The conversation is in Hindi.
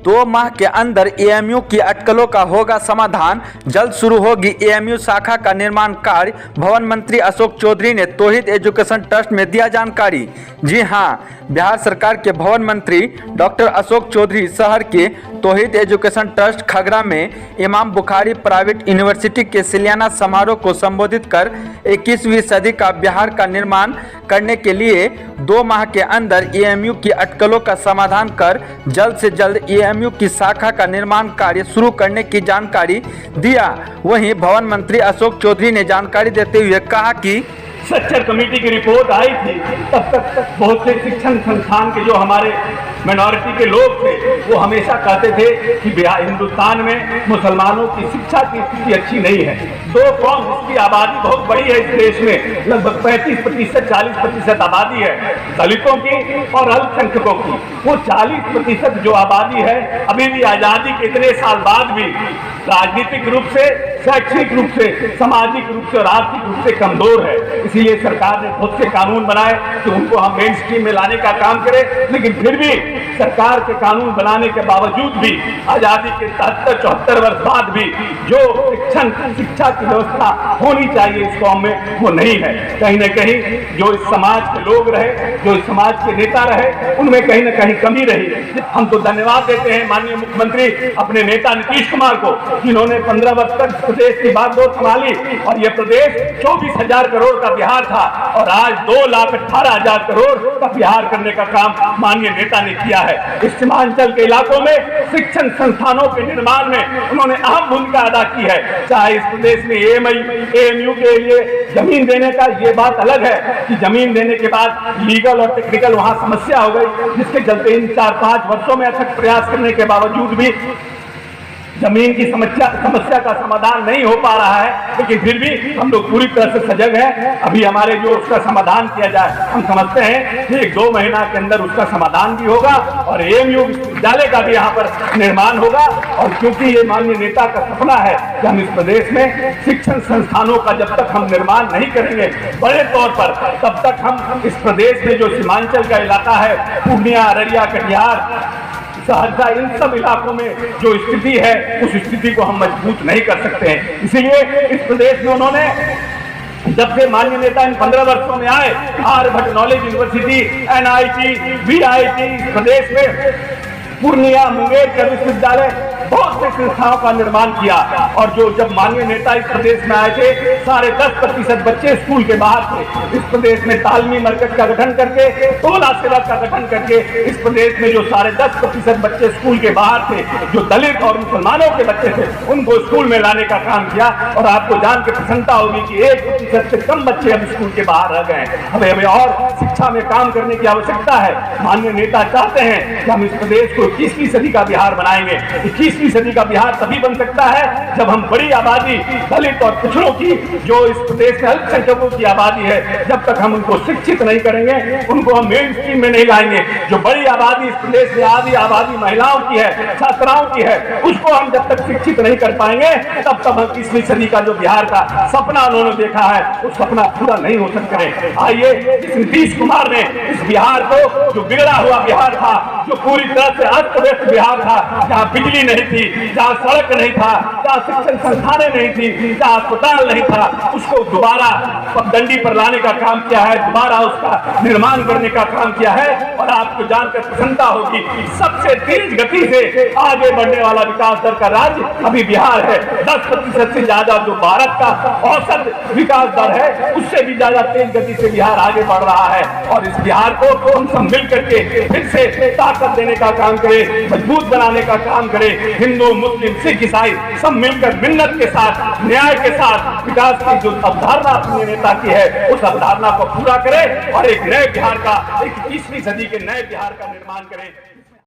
2 माह के अंदर एएमयू की अटकलों का होगा समाधान, जल्द शुरू होगी एएमयू शाखा का निर्माण कार्य। भवन मंत्री अशोक चौधरी ने तौहीद एजुकेशन ट्रस्ट में दिया जानकारी। जी हां, बिहार सरकार के भवन मंत्री डॉक्टर अशोक चौधरी शहर के तौहीद एजुकेशन ट्रस्ट खगड़ा में इमाम बुखारी प्राइवेट यूनिवर्सिटी के शिलान्यास समारोह को संबोधित कर 21वीं सदी का बिहार का निर्माण करने के लिए 2 माह के अंदर एएमयू की अटकलों का समाधान कर जल्द से जल्द एएमयू की शाखा का निर्माण कार्य शुरू करने की जानकारी दिया। वहीं भवन मंत्री अशोक चौधरी ने जानकारी देते हुए कहा कि स्ट्रक्चर कमेटी की रिपोर्ट आई थी, तब तक बहुत से शिक्षण संस्थान के जो हमारे माइनॉरिटी के लोग थे वो हमेशा कहते थे कि हिंदुस्तान में मुसलमानों की शिक्षा की स्थिति अच्छी नहीं है। 2 कौम जिसकी आबादी बहुत बड़ी है इस देश में, लगभग 35% 40% आबादी है दलितों की और अल्पसंख्यकों की। वो 40% जो आबादी है अभी भी आज़ादी के इतने साल बाद भी राजनीतिक रूप से, शैक्षणिक रूप से, सामाजिक रूप से और आर्थिक रूप से कमजोर है। इसीलिए सरकार ने बहुत से कानून बनाए कि उनको हम मेन स्ट्रीम में लाने का काम करें, लेकिन फिर भी सरकार के कानून बनाने के बावजूद भी आजादी के 73-74 वर्ष बाद भी जो शिक्षा की व्यवस्था होनी चाहिए इस कौम में वो नहीं है। कहीं न कहीं जो इस समाज के लोग रहे, जो इस समाज के नेता रहे, उनमें कहीं न कहीं कमी रही। हम तो धन्यवाद देते हैं माननीय मुख्यमंत्री अपने नेता नीतीश कुमार को, जिन्होंने 15 वर्ष तक प्रदेश की बागडोर संभाली और यह प्रदेश 24,000 करोड़ का बिहार था और आज 2,18,000 करोड़ का बिहार करने का काम माननीय नेता ने किया है। इस सीमांचल के इलाकों में शिक्षण संस्थानों के निर्माण में उन्होंने अहम भूमिका अदा की है। चाहे इस प्रदेश में एएमयू के लिए जमीन देने का, ये बात अलग है कि जमीन देने के बाद लीगल और टेक्निकल वहां समस्या हो गई, जिसके चलते इन 4-5 वर्षों में अथक प्रयास करने के बावजूद भी जमीन की समस्या का समाधान नहीं हो पा रहा है। लेकिन फिर भी हम लोग पूरी तरह से सजग हैं। अभी हमारे जो उसका समाधान किया जाए, हम समझते हैं कि 1-2 महीना के अंदर उसका समाधान भी होगा और एएमयू विश्वविद्यालय का भी यहाँ पर निर्माण होगा। और क्योंकि ये माननीय नेता का सपना है कि हम इस प्रदेश में शिक्षण संस्थानों का जब तक हम निर्माण नहीं करेंगे बड़े तौर पर, तब तक हम इस प्रदेश में जो सीमांचल का इलाका है, पूर्णिया, अररिया, कटिहार, सहरसा, इन सब इलाकों में जो स्थिति है उस स्थिति को हम मजबूत नहीं कर सकते हैं। इसीलिए इस प्रदेश में उन्होंने जब से माननीय नेता इन 15 वर्षों में आए, Aryabhatta knowledge university, NIT, VIT, इस प्रदेश में पूर्णिया, मुंगेर के विश्वविद्यालय, बहुत से संस्थाओं का निर्माण किया। और जो जब माननीय नेता इस प्रदेश में आए थे, 10.5% बच्चे स्कूल के बाहर थे। इस प्रदेश में तालमी मरकज का गठन करके, टोला सेवा का गठन करके इस प्रदेश में जो 10.5% बच्चे स्कूल के बाहर थे, जो दलित और मुसलमानों के बच्चे थे, उनको स्कूल में लाने का काम किया। और आपको जान के प्रसन्नता होगी कि 1% से कम बच्चे अब स्कूल के बाहर रह गए हैं। हमें और शिक्षा में काम करने की आवश्यकता है। माननीय नेता चाहते हैं कि हम इस प्रदेश को 21वीं सदी का बिहार बनाएंगे। 21वीं सदी का बिहार तभी बन सकता है जब हम बड़ी आबादी दलित और पिछड़ों की, जो इस प्रदेश में अल्पसंख्यकों की आबादी है, जब तक हम उनको शिक्षित नहीं करेंगे, उनको हम मेन स्ट्रीम में नहीं लाएंगे। जो बड़ी आबादी इस प्रदेश में आधी आबादी महिलाओं की है, छात्राओं की है, उसको हम जब तक शिक्षित नहीं कर पाएंगे तब तक हम 21वीं सदी का जो बिहार का सपना उन्होंने देखा है वो सपना पूरा नहीं हो सकता है। आइए, जिस नीतीश कुमार ने इस बिहार को, जो बिगड़ा हुआ बिहार था, जो पूरी तरह से अस्त-व्यस्त बिहार था, जहाँ बिजली नहीं थी, जहाँ सड़क नहीं था, जहाँ शिक्षण संस्थानें नहीं थी, जहाँ अस्पताल नहीं था, उसको दोबारा पगडंडी पर लाने का काम किया है, दोबारा उसका निर्माण करने का काम किया है। और आपको जानकर प्रसन्नता होगी, सबसे तेज गति से आगे बढ़ने वाला विकास दर का राज्य अभी बिहार है। 10% से ज्यादा जो भारत का औसत विकास दर है, उससे भी ज्यादा तेज गति से बिहार आगे बढ़ रहा है। और इस बिहार को हम सब मिल करके फिर से ताकत देने का काम करें, मजबूत बनाने का काम करें। हिंदू, मुस्लिम, सिख, ईसाई सब मिलकर मिन्नत के साथ, न्याय के साथ विकास की जो अवधारणा अपने नेता की है, उस अवधारणा को पूरा करें और एक नए बिहार का, 21वीं सदी के नए बिहार का निर्माण करें।